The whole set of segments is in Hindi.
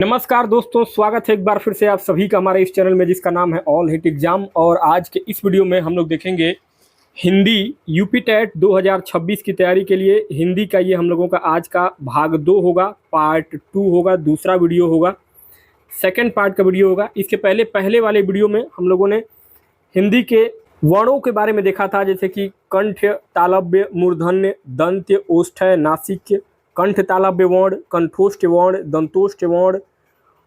नमस्कार दोस्तों, स्वागत है एक बार फिर से आप सभी का हमारे इस चैनल में जिसका नाम है ऑल हिट एग्जाम। और आज के इस वीडियो में हम लोग देखेंगे हिंदी यूपी टेट 2026 की तैयारी के लिए हिंदी का ये हम लोगों का आज का भाग 2 होगा, पार्ट 2 होगा, दूसरा वीडियो होगा, सेकंड पार्ट का वीडियो होगा। इसके पहले वाले वीडियो में हम लोगों ने हिंदी के वर्णों के बारे में देखा था, जैसे कि कंठ, तालव्य, मूर्धन्य, दंत्य, ओष्ठ्य, नासिक्य, कंठ तालव्य वर्ण, कंठोष्ठ वर्ण, दंतोष्ठ वर्ण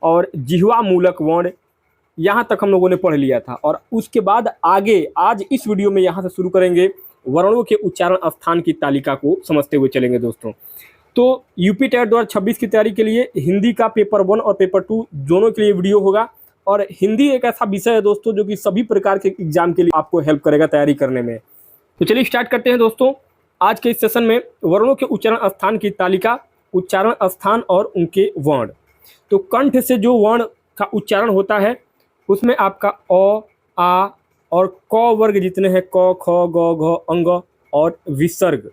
और जिह्वा मूलक वर्ण। यहाँ तक हम लोगों ने पढ़ लिया था। और उसके बाद आगे आज इस वीडियो में यहाँ से शुरू करेंगे वर्णों के उच्चारण स्थान की तालिका को समझते हुए चलेंगे दोस्तों। तो यूपी टेट 2026 की तैयारी के लिए हिंदी का पेपर 1 और पेपर 2 दोनों के लिए वीडियो होगा। और हिंदी एक ऐसा विषय है दोस्तों जो कि सभी प्रकार के एग्जाम के लिए आपको हेल्प करेगा तैयारी करने में। तो चलिए स्टार्ट करते हैं दोस्तों। आज के इस सेशन में वर्णों के उच्चारण स्थान की तालिका, उच्चारण स्थान और उनके वर्ण। तो कंठ से जो वर्ण का उच्चारण होता है उसमें आपका अ, आ और क वर्ग जितने हैं, क, ख, ग, घ, अंग और विसर्ग,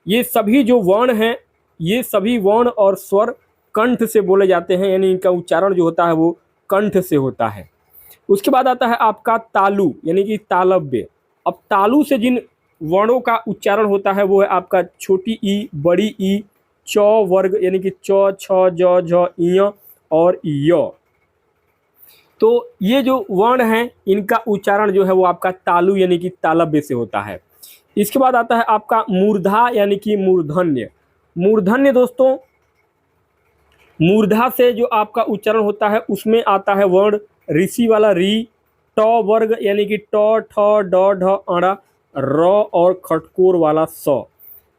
ये सभी जो वर्ण हैं, ये सभी वर्ण और स्वर कंठ से बोले जाते हैं, यानी इनका उच्चारण जो होता है वो कंठ से होता है। उसके बाद आता है आपका तालु यानी कि तालव्य। अब तालु से जिन वर्णों का उच्चारण होता है वो है आपका छोटी ई, बड़ी ई, च वर्ग यानी कि च, छ, ज, झ, ञ और य। तो ये जो वर्ण हैं इनका उच्चारण जो है वो आपका तालु यानी कि तालव्य से होता है। इसके बाद आता है आपका मूर्धा यानी कि मूर्धन्य। मूर्धन्य दोस्तों, मूर्धा से जो आपका उच्चारण होता है उसमें आता है वर्ण ऋषि वाला री, ट वर्ग यानी कि ट, ठ, ड, ढ, अण, र और खटकोर वाला स।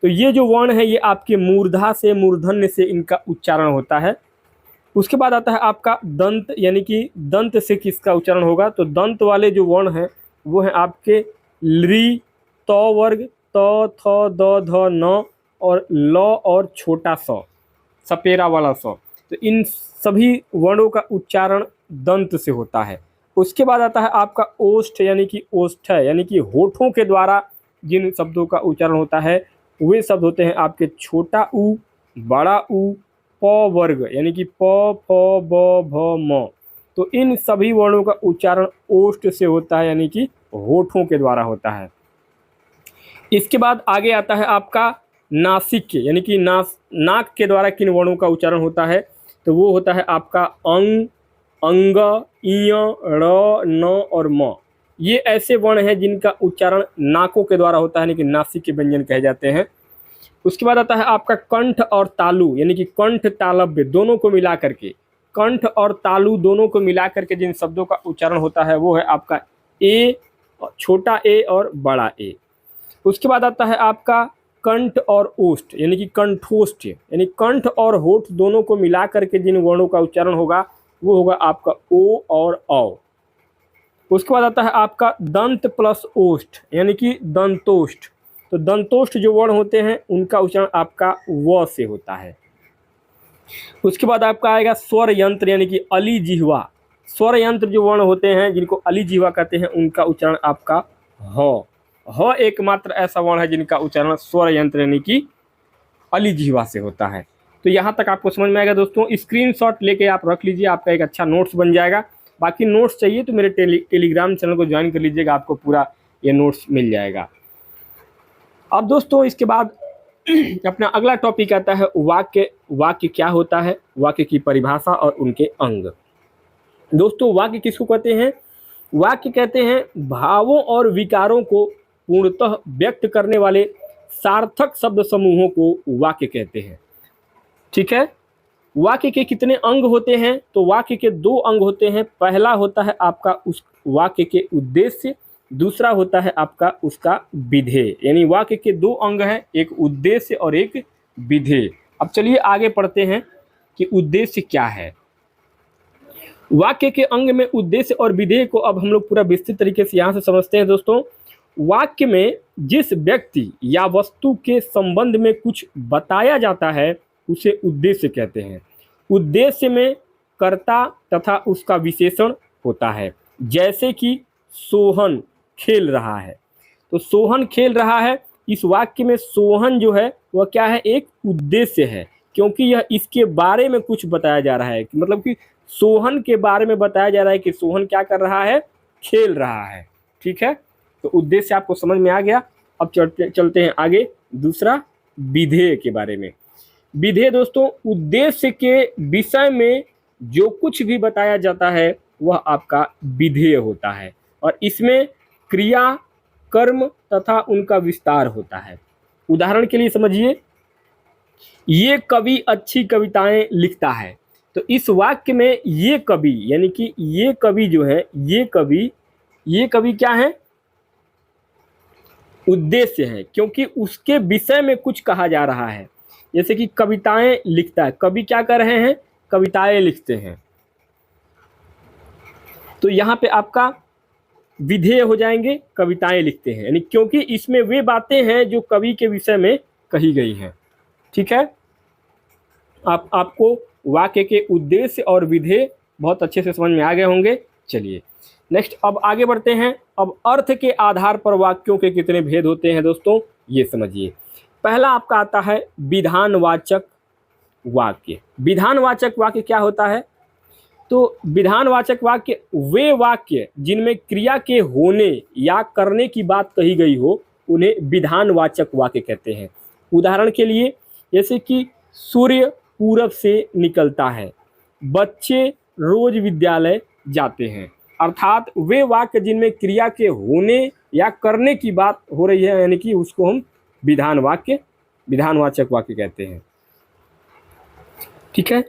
तो ये जो वर्ण है ये आपके मूर्धा से, मूर्धन्य से इनका उच्चारण होता है। उसके बाद आता है आपका दंत यानी कि दंत से किसका उच्चारण होगा, तो दंत वाले जो वर्ण हैं वो हैं आपके ली, त वर्ग, त, थ, द, ध, न और ल और छोटा स, सपेरा वाला स। तो इन सभी वर्णों का उच्चारण दंत से होता है। उसके बाद आता है आपका ओष्ठ यानी कि ओष्ठ्य यानी कि होठों के द्वारा जिन शब्दों का उच्चारण होता है वे शब्द होते हैं आपके छोटा ऊ, बड़ा ऊ, प वर्ग यानी कि प, फ, ब, भ, म। तो इन सभी वर्णों का उच्चारण ओष्ठ से होता है यानी कि होठों के द्वारा होता है। इसके बाद आगे आता है आपका नासिक्य यानी कि नाक के द्वारा किन वर्णों का उच्चारण होता है, तो वो होता है आपका अंग, अंग, इय, र, न और म। ये ऐसे वर्ण हैं जिनका उच्चारण नाकों के द्वारा होता है, यानी कि नासिक के व्यंजन कहे जाते हैं। उसके बाद आता है आपका कंठ और तालु यानी कि कंठ तालव्य दोनों को मिला करके, कंठ और तालु दोनों को मिला करके जिन शब्दों का उच्चारण होता है वो है आपका ए, छोटा ए और बड़ा ए। उसके बाद आता है आपका कंठ और ओष्ठ यानी कि कंठोष्ठ यानी कंठ और होठ दोनों को मिला करके जिन वर्णों का उच्चारण होगा वो होगा आपका ओ और औ। उसके बाद आता है आपका दंत प्लस ओष्ठ यानी कि दंतोष्ठ। तो दंतोष्ठ जो वर्ण होते हैं उनका उच्चारण आपका व से होता है। उसके बाद आपका आएगा स्वर यंत्र यानी कि अली जिह्वा। स्वर यंत्र जो वर्ण होते हैं जिनको अली जिह्वा कहते हैं उनका उच्चारण आपका ह। ह एकमात्र ऐसा वर्ण है जिनका उच्चारण स्वर यंत्र यानी कि अली जिह्वा से होता है। तो यहाँ तक आपको समझ में आएगा दोस्तों। स्क्रीनशॉट लेके आप रख लीजिए, आपका एक अच्छा नोट्स बन जाएगा। बाकी नोट्स चाहिए तो मेरे टेलीग्राम चैनल को ज्वाइन कर लीजिएगा, आपको पूरा ये नोट्स मिल जाएगा। अब दोस्तों इसके बाद अपना अगला टॉपिक आता है वाक्य। वाक्य क्या होता है, वाक्य की परिभाषा और उनके अंग। दोस्तों वाक्य किसको कहते हैं? वाक्य कहते हैं भावों और विकारों को पूर्णतः व्यक्त करने वाले सार्थक शब्द समूहों को वाक्य कहते हैं। ठीक है। वाक्य के कितने अंग होते हैं? तो वाक्य के 2 अंग होते हैं। पहला होता है आपका उस वाक्य के उद्देश्य, दूसरा होता है आपका उसका विधेय। यानी वाक्य के 2 अंग हैं, एक उद्देश्य और एक विधेय। अब चलिए आगे पढ़ते हैं कि उद्देश्य क्या है। वाक्य के अंग में उद्देश्य और विधेय को अब हम लोग पूरा विस्तृत तरीके से यहाँ से समझते हैं दोस्तों। वाक्य में जिस व्यक्ति या वस्तु के संबंध में कुछ बताया जाता है उसे उद्देश्य कहते हैं। उद्देश्य में कर्ता तथा उसका विशेषण होता है। जैसे कि सोहन खेल रहा है, तो सोहन खेल रहा है, इस वाक्य में सोहन जो है वह क्या है? एक उद्देश्य है। क्योंकि यह इसके बारे में कुछ बताया जा रहा है, मतलब कि सोहन के बारे में बताया जा रहा है कि सोहन क्या कर रहा है, खेल रहा है। ठीक है, तो उद्देश्य आपको समझ में आ गया। अब चलते हैं आगे, दूसरा विधेय के बारे में। विधेय दोस्तों उद्देश्य के विषय में जो कुछ भी बताया जाता है वह आपका विधेय होता है, और इसमें क्रिया, कर्म तथा उनका विस्तार होता है। उदाहरण के लिए समझिए, ये कवि अच्छी कविताएं लिखता है। तो इस वाक्य में ये कवि यानी कि ये कवि जो है, ये कवि क्या है, उद्देश्य है, क्योंकि उसके विषय में कुछ कहा जा रहा है। जैसे कि कविताएं लिखता है, कवि क्या कर रहे हैं, कविताएं लिखते हैं। तो यहाँ पे आपका विधेय हो जाएंगे कविताएं लिखते हैं, यानी क्योंकि इसमें वे बातें हैं जो कवि के विषय में कही गई हैं। ठीक है, आपको वाक्य के उद्देश्य और विधेय बहुत अच्छे से समझ में आ गए होंगे। चलिए नेक्स्ट अब आगे बढ़ते हैं। अब अर्थ के आधार पर वाक्यों के कितने भेद होते हैं दोस्तों, ये समझिए। पहला आपका आता है विधानवाचक वाक्य। विधानवाचक वाक्य क्या होता है, तो विधानवाचक वाक्य वे वाक्य जिनमें क्रिया के होने या करने की बात कही गई हो उन्हें विधानवाचक वाक्य कहते हैं। उदाहरण के लिए जैसे कि सूर्य पूरब से निकलता है, बच्चे रोज विद्यालय जाते हैं। अर्थात वे वाक्य जिनमें क्रिया के होने या करने की बात हो रही है, यानी कि उसको हम विधानवाचक वाक्य कहते हैं। ठीक है,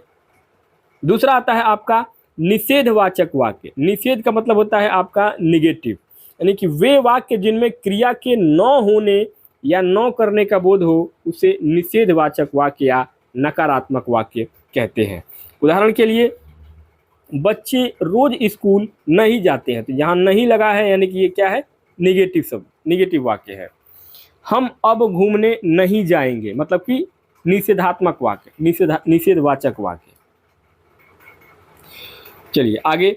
दूसरा आता है आपका निषेधवाचक वाक्य। निषेध का मतलब होता है आपका निगेटिव, यानी कि वे वाक्य जिनमें क्रिया के न होने या न करने का बोध हो उसे निषेधवाचक वाक्य या नकारात्मक वाक्य कहते हैं। उदाहरण के लिए बच्चे रोज स्कूल नहीं जाते हैं, तो यहाँ नहीं लगा है यानी कि ये क्या है, निगेटिव शब्द, निगेटिव वाक्य है। हम अब घूमने नहीं जाएंगे, मतलब कि निषेधात्मक वाक्य, निषेधवाचक वाक्य। चलिए आगे,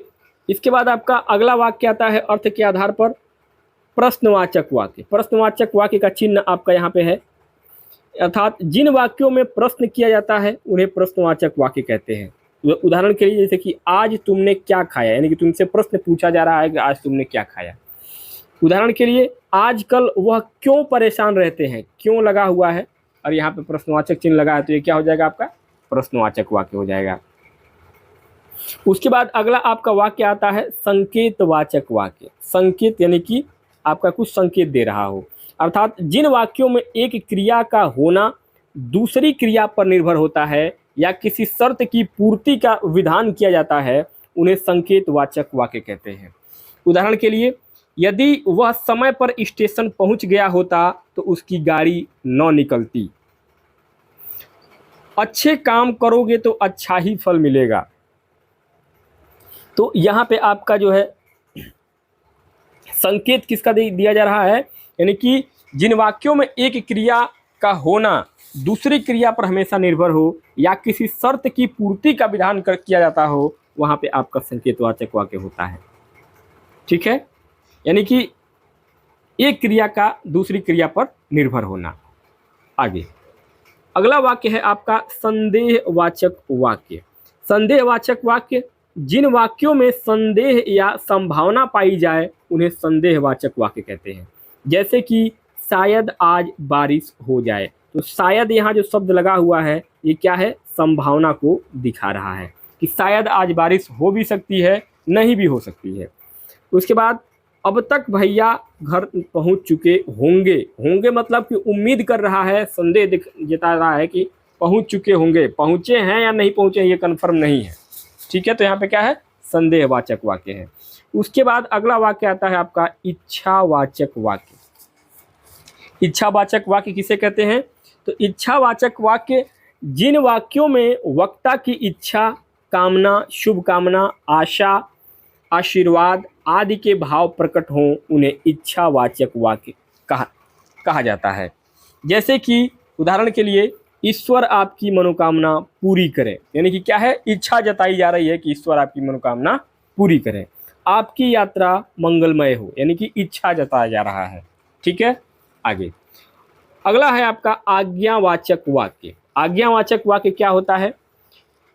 इसके बाद आपका अगला वाक्य आता है अर्थ के आधार पर प्रश्नवाचक वाक्य। प्रश्नवाचक वाक्य का चिन्ह आपका यहाँ पे है, अर्थात जिन वाक्यों में प्रश्न किया जाता है उन्हें प्रश्नवाचक वाक्य कहते हैं। उदाहरण के लिए जैसे कि आज तुमने क्या खाया, यानी कि तुमसे प्रश्न पूछा जा रहा है कि आज तुमने क्या खाया। उदाहरण के लिए आजकल वह क्यों परेशान रहते हैं, क्यों लगा हुआ है और यहाँ पे प्रश्नवाचक चिन्ह लगा है, तो ये क्या हो जाएगा, आपका प्रश्नवाचक वाक्य हो जाएगा। उसके बाद अगला आपका वाक्य आता है संकेतवाचक वाक्य। संकेत यानी कि आपका कुछ संकेत दे रहा हो, अर्थात जिन वाक्यों में एक क्रिया का होना दूसरी क्रिया पर निर्भर होता है या किसी शर्त की पूर्ति का विधान किया जाता है उन्हें संकेतवाचक वाक्य कहते हैं। उदाहरण के लिए यदि वह समय पर स्टेशन पहुंच गया होता तो उसकी गाड़ी न निकलती। अच्छे काम करोगे तो अच्छा ही फल मिलेगा। तो यहाँ पे आपका जो है संकेत किसका दिया जा रहा है, यानी कि जिन वाक्यों में एक क्रिया का होना दूसरी क्रिया पर हमेशा निर्भर हो या किसी शर्त की पूर्ति का विधान किया जाता हो, वहाँ पे आपका संकेतवाचक वाक्य होता है। ठीक है, यानी कि एक क्रिया का दूसरी क्रिया पर निर्भर होना। आगे अगला वाक्य है आपका संदेहवाचक वाक्य। संदेहवाचक वाक्य जिन वाक्यों में संदेह या संभावना पाई जाए उन्हें संदेहवाचक वाक्य कहते हैं। जैसे कि शायद आज बारिश हो जाए, तो शायद यहाँ जो शब्द लगा हुआ है ये क्या है, संभावना को दिखा रहा है कि शायद आज बारिश हो भी सकती है, नहीं भी हो सकती है। उसके बाद अब तक भैया घर पहुँच चुके होंगे। होंगे मतलब कि उम्मीद कर रहा है, संदेह जता रहा है कि पहुँच चुके होंगे। पहुँचे हैं या नहीं पहुँचे ये कन्फर्म नहीं है। ठीक है, तो यहाँ पे क्या है, संदेहवाचक वाक्य है। उसके बाद अगला वाक्य आता है आपका इच्छावाचक वाक्य। इच्छावाचक वाक्य किसे कहते हैं, तो इच्छावाचक वाक्य जिन वाक्यों में वक्ता की इच्छा, कामना, शुभकामना, आशा, आशीर्वाद आदि के भाव प्रकट हों उन्हें इच्छावाचक वाक्य कहा जाता है। जैसे कि उदाहरण के लिए ईश्वर आपकी मनोकामना पूरी करे, यानी कि क्या है, इच्छा जताई जा रही है कि ईश्वर आपकी मनोकामना पूरी करे। आपकी यात्रा मंगलमय हो, यानी कि इच्छा जताया जा रहा है। ठीक है, आगे अगला है आपका आज्ञावाचक वाक्य। आज्ञावाचक वाक्य क्या होता है?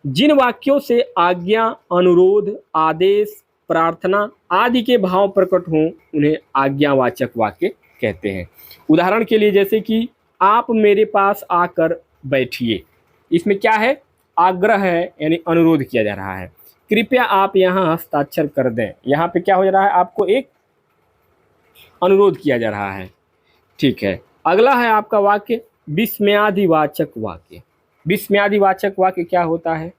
जिन वाक्यों से आज्ञा, अनुरोध, आदेश, प्रार्थना आदि के भाव प्रकट हों उन्हें आज्ञावाचक वाक्य कहते हैं। उदाहरण के लिए जैसे कि आप मेरे पास आकर बैठिए, इसमें क्या है? आग्रह है, यानी अनुरोध किया जा रहा है। कृपया आप यहाँ हस्ताक्षर कर दें, यहाँ पे क्या हो रहा है? आपको एक अनुरोध किया जा रहा है। ठीक है, अगला है आपका वाक्य विस्मयादिवाचक वाक्य। विस्मयादिवाचक वाक्य क्या होता है?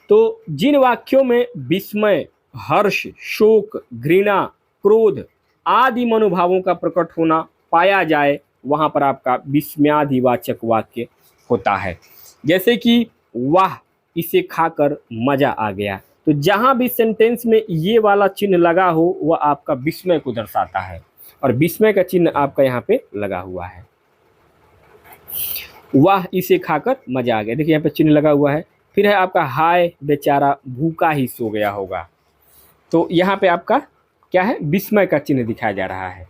तो जिन वाक्यों में विस्मय, हर्ष, शोक, घृणा, क्रोध आदि मनोभावों का प्रकट होना पाया जाए वहां पर आपका विस्मयादिवाचक वाक्य होता है। जैसे कि वाह, इसे खाकर मजा आ गया। तो जहां भी सेंटेंस में ये वाला चिन्ह लगा हो वह आपका विस्मय को दर्शाता है, और विस्मय का चिन्ह आपका यहाँ पे लगा हुआ है। वाह, इसे खाकर मजा आ गया, देखिए यहाँ पे चिन्ह लगा हुआ है। फिर है आपका हाय, बेचारा भूखा ही सो गया होगा। तो यहाँ पे आपका क्या है? विस्मय का चिन्ह दिखाया जा रहा है।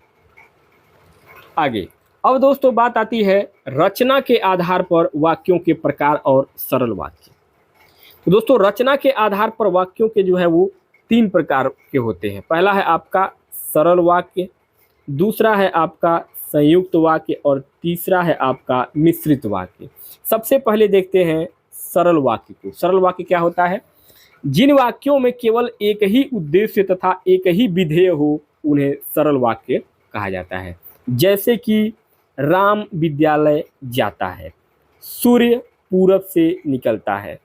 आगे अब दोस्तों बात आती है रचना के आधार पर वाक्यों के प्रकार और सरल वाक्य। तो दोस्तों रचना के आधार पर वाक्यों के जो है वो 3 प्रकार के होते हैं। पहला है आपका सरल वाक्य, दूसरा है आपका संयुक्त वाक्य, और तीसरा है आपका मिश्रित वाक्य। सबसे पहले देखते हैं सरल वाक्य को। सरल वाक्य क्या होता है? जिन वाक्यों में केवल एक ही उद्देश्य तथा एक ही विधेय हो उन्हें सरल वाक्य कहा जाता है। जैसे कि राम विद्यालय जाता है, सूर्य पूरब से निकलता है,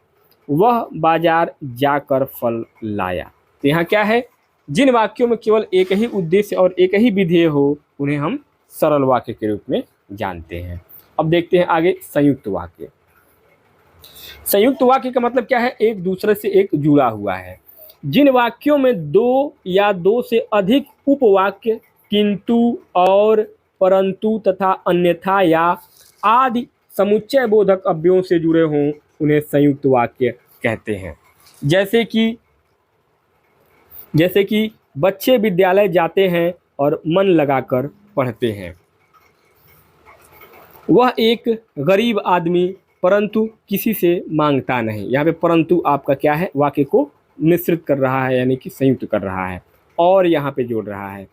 वह बाजार जाकर फल लाया। तो यहाँ क्या है? जिन वाक्यों में केवल एक ही उद्देश्य और एक ही विधेय हो उन्हें हम सरल वाक्य के रूप में जानते हैं। अब देखते हैं आगे संयुक्त वाक्य। संयुक्त वाक्य का मतलब क्या है? एक दूसरे से एक जुड़ा हुआ है। जिन वाक्यों में 2 या 2 से अधिक उपवाक्य किंतु, और, परंतु तथा अन्यथा या आदि समुच्चय बोधक अव्ययों से जुड़े हों उन्हें संयुक्त वाक्य कहते हैं। जैसे कि बच्चे विद्यालय जाते हैं और मन लगाकर पढ़ते हैं। वह एक गरीब आदमी परंतु किसी से मांगता नहीं। यहाँ पे परंतु आपका क्या है? वाक्य को मिश्रित कर रहा है, यानी कि संयुक्त कर रहा है, और यहाँ पे जोड़ रहा है।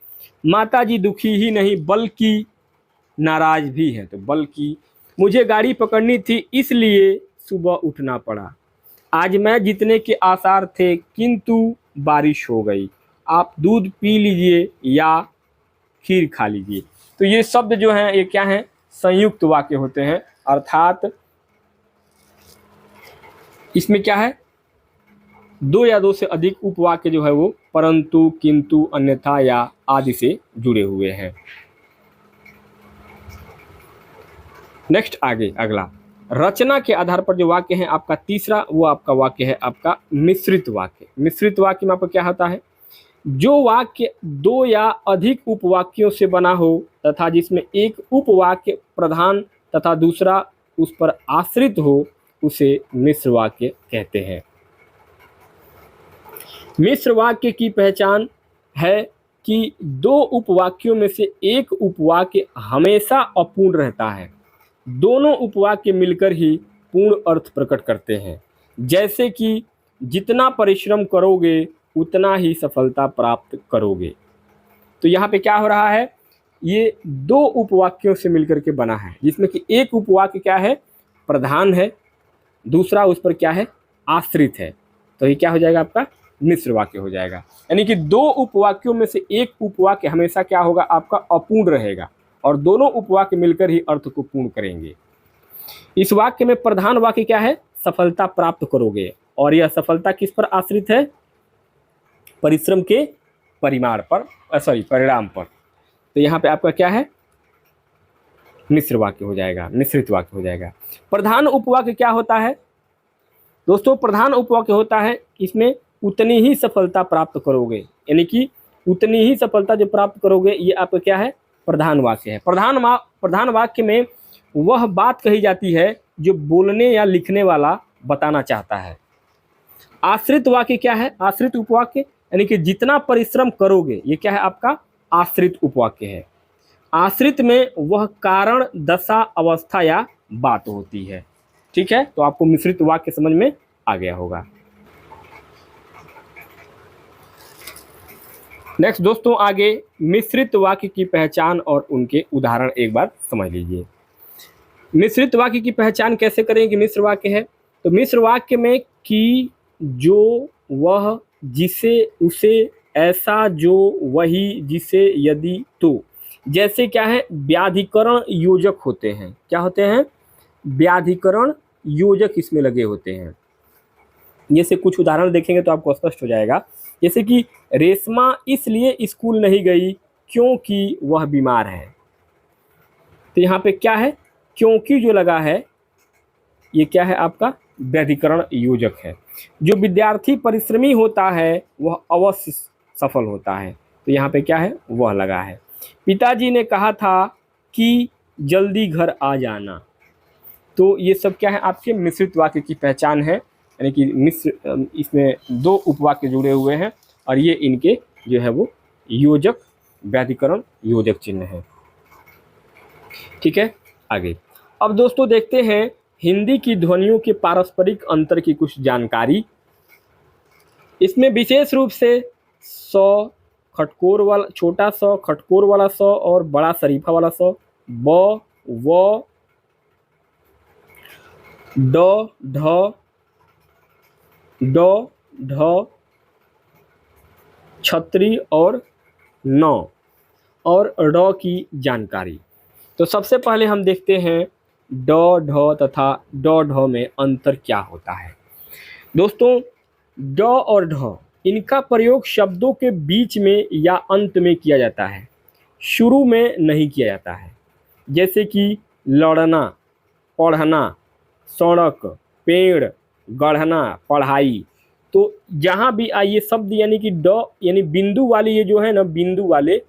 माताजी दुखी ही नहीं बल्कि नाराज भी हैं। तो बल्कि मुझे गाड़ी पकड़नी थी इसलिए सुबह उठना पड़ा। आज मैं जीतने के आसार थे किंतु बारिश हो गई। आप दूध पी लीजिए या खीर खा लीजिए। तो ये शब्द जो हैं ये क्या हैं? संयुक्त वाक्य होते हैं। अर्थात इसमें क्या है? 2 या 2 से अधिक उपवाक्य जो है वो परंतु, किंतु, अन्यथा या आदि से जुड़े हुए हैं। नेक्स्ट आगे अगला रचना के आधार पर जो वाक्य है आपका तीसरा, वो आपका वाक्य है आपका मिश्रित वाक्य। मिश्रित वाक्य में आपका क्या होता है? जो वाक्य 2 या अधिक उपवाक्यों से बना हो तथा जिसमें एक उपवाक्य प्रधान तथा दूसरा उस पर आश्रित हो उसे मिश्र वाक्य कहते हैं। मिश्र वाक्य की पहचान है कि 2 उपवाक्यों में से एक उपवाक्य हमेशा अपूर्ण रहता है। दोनों उपवाक्य मिलकर ही पूर्ण अर्थ प्रकट करते हैं। जैसे कि जितना परिश्रम करोगे उतना ही सफलता प्राप्त करोगे। तो यहाँ पे क्या हो रहा है? ये 2 उपवाक्यों से मिलकर के बना है, जिसमें कि एक उपवाक्य क्या है? प्रधान है, दूसरा उस पर क्या है? आश्रित है। तो ये क्या हो जाएगा? आपका मिश्र वाक्य हो जाएगा। यानी कि 2 उपवाक्यों में से एक उपवाक्य हमेशा क्या होगा? आपका अपूर्ण रहेगा, और दोनों उपवाक्य मिलकर ही अर्थ को पूर्ण करेंगे। इस वाक्य में प्रधान वाक्य क्या है? सफलता प्राप्त करोगे, और यह सफलता किस पर आश्रित है? परिश्रम के परिमाण पर, परिणाम पर। तो यहाँ पे आपका क्या है? मिश्र वाक्य हो जाएगा, मिश्रित वाक्य हो जाएगा। प्रधान उपवाक्य क्या होता है दोस्तों? प्रधान उपवाक्य होता है इसमें उतनी ही सफलता प्राप्त करोगे, यानी कि उतनी ही सफलता जो प्राप्त करोगे, ये आपका क्या है? प्रधान वाक्य है। प्रधान वाक्य में वह बात कही जाती है जो बोलने या लिखने वाला बताना चाहता है। आश्रित वाक्य क्या है? आश्रित उपवाक्य यानी कि जितना परिश्रम करोगे, ये क्या है? आपका आश्रित उपवाक्य है। आश्रित में वह कारण, दशा, अवस्था या बात होती है। ठीक है, तो आपको मिश्रित वाक्य समझ में आ गया होगा। नेक्स्ट दोस्तों, आगे मिश्रित वाक्य की पहचान और उनके उदाहरण एक बार समझ लीजिए। मिश्रित वाक्य की पहचान कैसे करें कि मिश्र वाक्य है? तो मिश्र वाक्य में कि, जो, वह, जिसे, उसे, ऐसा, जो, वही, जिसे, यदि, तो, जैसे क्या है, व्याधिकरण योजक होते हैं। क्या होते हैं? व्याधिकरण योजक इसमें लगे होते हैं। जैसे कुछ उदाहरण देखेंगे तो आपको स्पष्ट हो जाएगा। जैसे कि रेशमा इसलिए स्कूल नहीं गई क्योंकि वह बीमार है। तो यहाँ पे क्या है? क्योंकि जो लगा है ये क्या है? आपका व्याधिकरण योजक है। जो विद्यार्थी परिश्रमी होता है वह अवश्य सफल होता है। तो यहाँ पे क्या है? वह लगा है। पिताजी ने कहा था कि जल्दी घर आ जाना। तो ये सब क्या है? आपके मिश्रित वाक्य की पहचान है, यानी कि मिश्र, इसमें दो उपवाक्य जुड़े हुए हैं और ये इनके जो है वो योजक, व्याधिकरण योजक चिन्ह है। ठीक है, आगे अब दोस्तों देखते हैं हिंदी की ध्वनियों के पारस्परिक अंतर की कुछ जानकारी। इसमें विशेष रूप से स, खटकोर वाला, छोटा स, खटकोर वाला स और बड़ा शरीफा वाला स, ब, व, ड, ढ, ड, ढ, छतरी और न और ड की जानकारी। तो सबसे पहले हम देखते हैं ड, ढ तथा ड, ढ में अंतर क्या होता है। दोस्तों, ड और ढ इनका प्रयोग शब्दों के बीच में या अंत में किया जाता है, शुरू में नहीं किया जाता है। जैसे कि लड़ना, पढ़ना, सड़क, पेड़, गढ़ना, पढ़ाई। तो जहाँ भी आइए शब्द यानी कि ड यानी बिंदु वाले ये जो है ना, बिंदु वाले,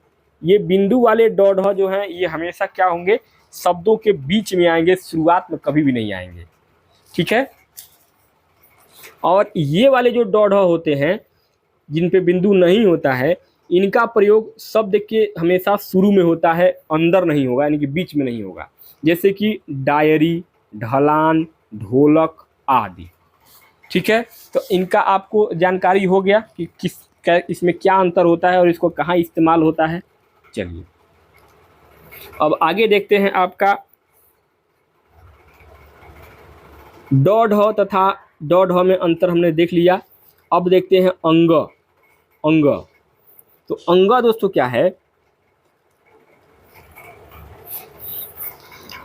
ये बिंदु वाले ड, ढ जो हैं ये हमेशा क्या होंगे? शब्दों के बीच में आएंगे, शुरुआत में कभी भी नहीं आएंगे। ठीक है, और ये वाले जो ड, ढ होते हैं जिन पे बिंदु नहीं होता है, इनका प्रयोग शब्द के हमेशा शुरू में होता है, अंदर नहीं होगा, यानी कि बीच में नहीं होगा। जैसे कि डायरी, ढलान, ढोलक आदि। ठीक है, तो इनका आपको जानकारी हो गया कि इसमें क्या अंतर होता है और इसको कहाँ इस्तेमाल होता है। चलिए अब आगे देखते हैं आपका ड, ढ तथा ड, ढ में अंतर हमने देख लिया। अब देखते हैं अंग। अंग, तो अंग दोस्तों क्या है?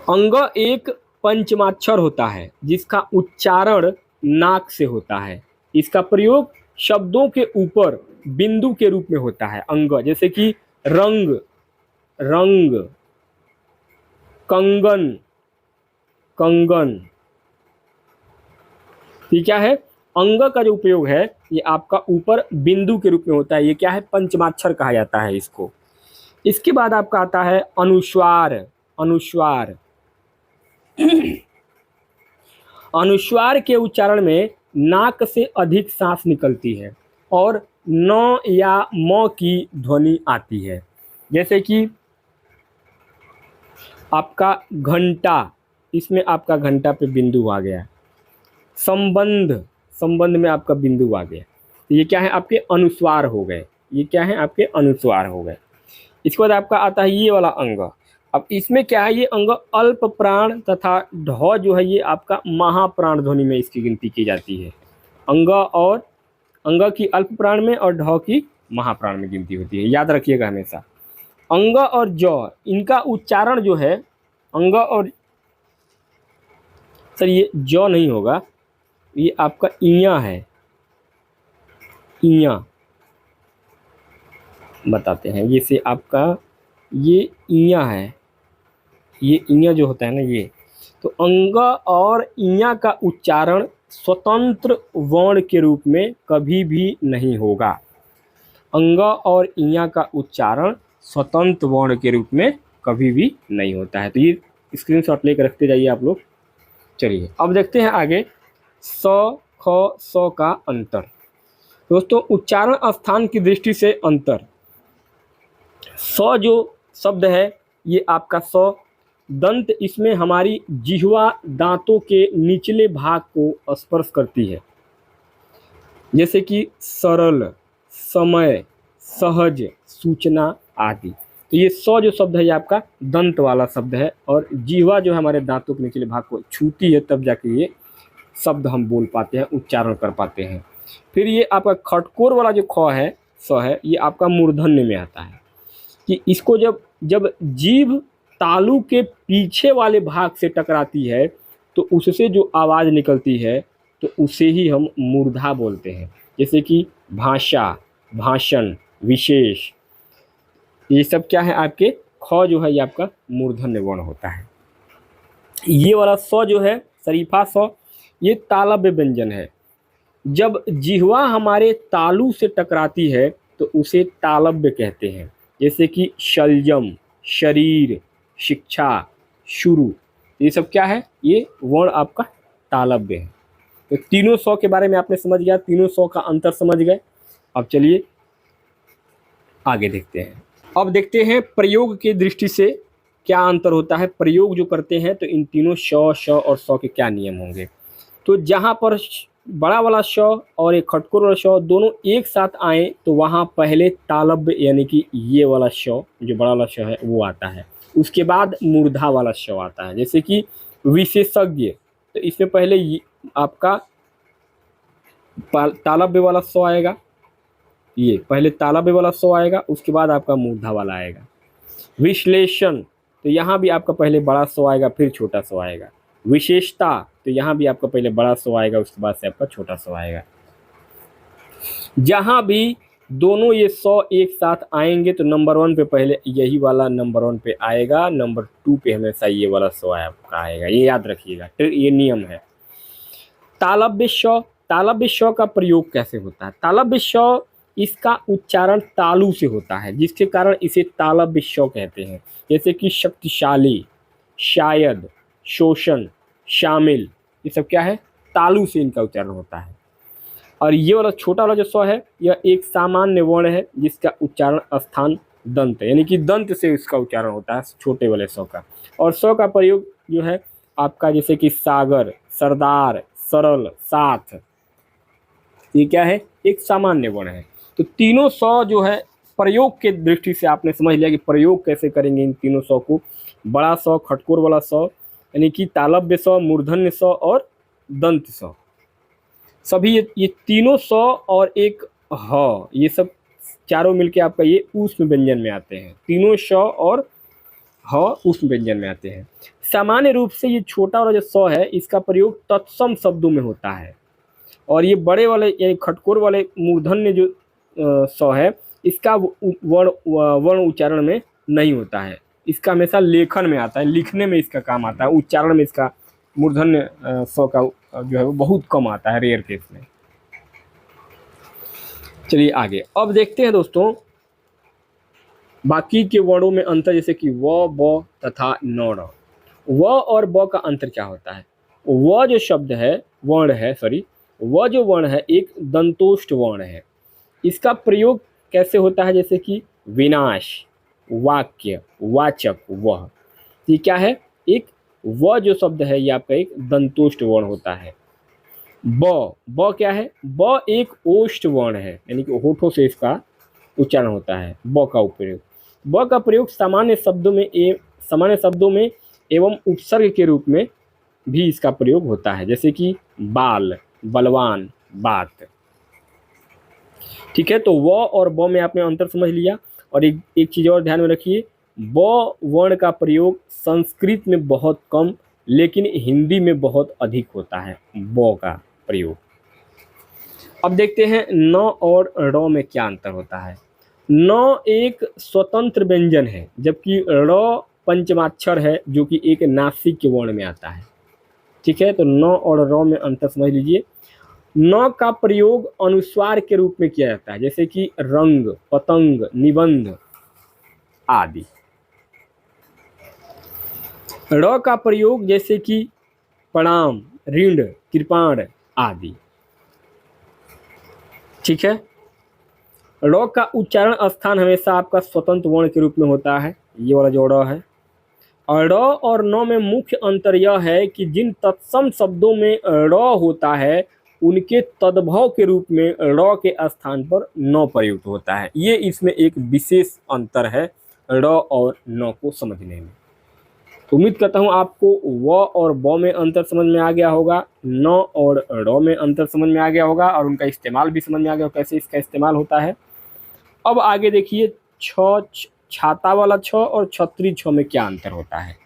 अंग एक पंचमाक्षर होता है जिसका उच्चारण नाक से होता है। इसका प्रयोग शब्दों के ऊपर बिंदु के रूप में होता है। अंग, जैसे कि रंग, रंग, कंगन, कंगन। ये क्या है? अंग का जो उपयोग है ये आपका ऊपर बिंदु के रूप में होता है। ये क्या है? पंचमाक्षर कहा जाता है इसको। इसके बाद आपका आता है अनुस्वार। अनुस्वार अनुस्वार के उच्चारण में नाक से अधिक सांस निकलती है और न या म की ध्वनि आती है। जैसे कि आपका घंटा, इसमें आपका घंटा पे बिंदु आ गया। संबंध, संबंध में आपका बिंदु आ गया। तो ये क्या है? आपके अनुस्वार हो गए। ये क्या है? आपके अनुस्वार हो गए। इसके बाद आपका आता है ये वाला अंग। अब इसमें क्या है? ये अंग अल्प प्राण तथा ढ जो है ये आपका महाप्राण ध्वनि में इसकी गिनती की जाती है। अंग की अल्प प्राण में और ढ की महाप्राण में गिनती होती है, याद रखिएगा हमेशा। अंग और ज इनका उच्चारण जो है, अंग और, सर ये ज नहीं होगा, ये आपका इया है। इया बताते हैं, ये से आपका ये इया है। ये इया जो होता है ना ये, तो अंग और इया का उच्चारण स्वतंत्र वर्ण के रूप में कभी भी नहीं होगा। अंग और इया का उच्चारण स्वतंत्र वर्ण के रूप में कभी भी नहीं होता है। तो ये स्क्रीनशॉट लेकर रखते जाइए आप लोग। चलिए अब देखते हैं आगे स, ख, स का अंतर। दोस्तों, उच्चारण स्थान की दृष्टि से अंतर। स जो शब्द है ये आपका स दंत इसमें हमारी जिह्वा दांतों के निचले भाग को स्पर्श करती है, जैसे कि सरल, समय, सहज, सूचना आदि। तो ये सौ जो शब्द है ये आपका दंत वाला शब्द है, और जिह्वा जो है हमारे दांतों के निचले भाग को छूती है, तब जाके ये शब्द हम बोल पाते हैं, उच्चारण कर पाते हैं। फिर ये आपका खटकोर वाला जो ख है, स है, ये आपका मूर्धन्य में आता है, कि इसको जब जब जीभ तालू के पीछे वाले भाग से टकराती है तो उससे जो आवाज़ निकलती है तो उसे ही हम मूर्धा बोलते हैं, जैसे कि भाषा, भाषण, विशेष। ये सब क्या है आपके ख जो है ये आपका मूर्धन्य वर्ण होता है। ये वाला स जो है शरीफा स, ये तालव्य व्यंजन है। जब जिह्वा हमारे तालू से टकराती है तो उसे तालव्य कहते हैं, जैसे कि शलजम, शरीर, शिक्षा, शुरू। ये सब क्या है, ये वर्ण आपका तालव्य है। तो तीनों सौ के बारे में आपने समझ गया, तीनों सौ का अंतर समझ गए। अब चलिए आगे देखते हैं। अब देखते हैं प्रयोग की दृष्टि से क्या अंतर होता है। प्रयोग जो करते हैं तो इन तीनों श, श और सौ के क्या नियम होंगे। तो जहाँ पर बड़ा वाला श और एक खटकोर वाला श दोनों एक साथ आए तो वहाँ पहले तालव्य यानी कि ये वाला श जो बड़ा वाला श है वो आता है, उसके बाद मूर्धा वाला श आता है, जैसे कि विशेषज्ञ। तो इससे पहले आपका तालव्य वाला स आएगा, ये पहले तालव्य वाला स आएगा, उसके बाद आपका मूर्धा वाला आएगा। विश्लेषण, तो यहाँ भी आपका पहले बड़ा स आएगा फिर छोटा स आएगा। विशेषता, तो यहाँ भी आपका पहले बड़ा स आएगा उसके बाद से आपका छोटा स आएगा। जहाँ भी दोनों ये 100 एक साथ आएंगे तो नंबर 1 पे पहले यही वाला नंबर 1 पे आएगा, नंबर 2 पे हमेशा ये वाला 100 आपका आएगा, ये याद रखिएगा, ये नियम है। तालव्य श, तालव्य श का प्रयोग कैसे होता है। तालव्य श इसका उच्चारण तालु से होता है, जिसके कारण इसे तालव्य श कहते हैं, जैसे कि शक्तिशाली, शायद, शोषण, शामिल। ये सब क्या है, तालु से इनका उच्चारण होता है। और ये वाला छोटा वाला जो स है यह एक सामान्य वर्ण है जिसका उच्चारण स्थान दंत है, यानी कि दंत से इसका उच्चारण होता है छोटे वाले स का। और स का प्रयोग जो है आपका जैसे कि सागर, सरदार, सरल, साथ, ये क्या है, एक सामान्य वर्ण है। तो तीनों स जो है प्रयोग के दृष्टि से आपने समझ लिया कि प्रयोग कैसे करेंगे इन तीनों स को। बड़ा स, खटकोर वाला स, यानी कि तालव्य स, मूर्धन्य स और दंत स, सभी ये तीनों स और एक ह, ये सब चारों मिलके आपका ये ऊष्म व्यंजन में आते हैं। तीनों श और ह ऊष्म व्यंजन में आते हैं। सामान्य रूप से ये छोटा वाला जो स है इसका प्रयोग तत्सम शब्दों में होता है, और ये बड़े वाले यानी खटकोर वाले मूर्धन्य जो स है इसका वर्ण उच्चारण में नहीं होता है, इसका हमेशा लेखन में आता है, लिखने में इसका काम आता है। उच्चारण में इसका मूर्धन्य स का जो है वो बहुत कम आता है, रेयर केस में। चलिए आगे अब देखते हैं दोस्तों बाकी के वर्णों में अंतर, जैसे कि व, ब तथा न, र। व और ब का अंतर क्या होता है। व जो शब्द है, वर्ण है, व जो वर्ण है एक दंतोष्ठ वर्ण है। इसका प्रयोग कैसे होता है, जैसे कि विनाश, वाक्य, वाचक, वह। ये क्या है, एक व जो शब्द है ये आपका एक दंतोष्ठ वर्ण होता है। ब क्या है, ब एक ओष्ठ वर्ण है, यानी कि होठों से इसका उच्चारण होता है। ब का प्रयोग, ब का प्रयोग सामान्य शब्दों में एवं उपसर्ग के रूप में भी इसका प्रयोग होता है, जैसे कि बाल, बलवान, बात। ठीक है, तो व और ब में आपने अंतर समझ लिया। और एक चीज़ और ध्यान में रखिए, ब वर्ण का प्रयोग संस्कृत में बहुत कम लेकिन हिंदी में बहुत अधिक होता है, ब का प्रयोग। अब देखते हैं न और र में क्या अंतर होता है। न एक स्वतंत्र व्यंजन है, जबकि र पंचमाक्षर है जो कि एक नासिक के वर्ण में आता है। ठीक है, तो न और र में अंतर समझ लीजिए। न का प्रयोग अनुस्वार के रूप में किया जाता है, जैसे कि रंग, पतंग, निबंध आदि। र का प्रयोग जैसे कि प्रणाम, ऋण, कृपाण आदि। ठीक है, र का उच्चारण स्थान हमेशा आपका स्वतंत्र वर्ण के रूप में होता है, ये वाला जो र है। ड़ और न में मुख्य अंतर यह है कि जिन तत्सम शब्दों में ड़ होता है उनके तद्भव के रूप में ड़ के स्थान पर न प्रयुक्त होता है। ये इसमें एक विशेष अंतर है ड़ और न को समझने में। तो उम्मीद करता हूँ आपको व और ब में अंतर समझ में आ गया होगा, न और ड़ में अंतर समझ में आ गया होगा और उनका इस्तेमाल भी समझ में आ गया होगा, कैसे इसका इस्तेमाल होता है। अब आगे देखिए छाता वाला छ और छतरी छ में क्या अंतर होता है।